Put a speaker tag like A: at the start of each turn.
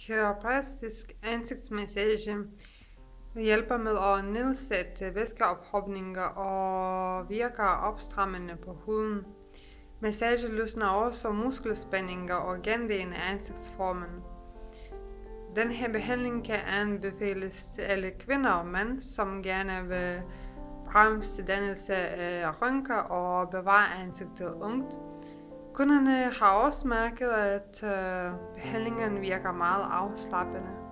A: Kiropraktisk ansigtsmassage hjælper med at nedsætte væskeophobninger og virker opstrammende på huden. Massage løsner også muskelspændinger og gendanner ansigtsformen. Den her behandling kan anbefales til alle kvinder og mænd, som gerne vil bremse dannelse af rynker og bevare ansigtet ungt. Kunderne har også mærket, at behandlingen virker meget afslappende.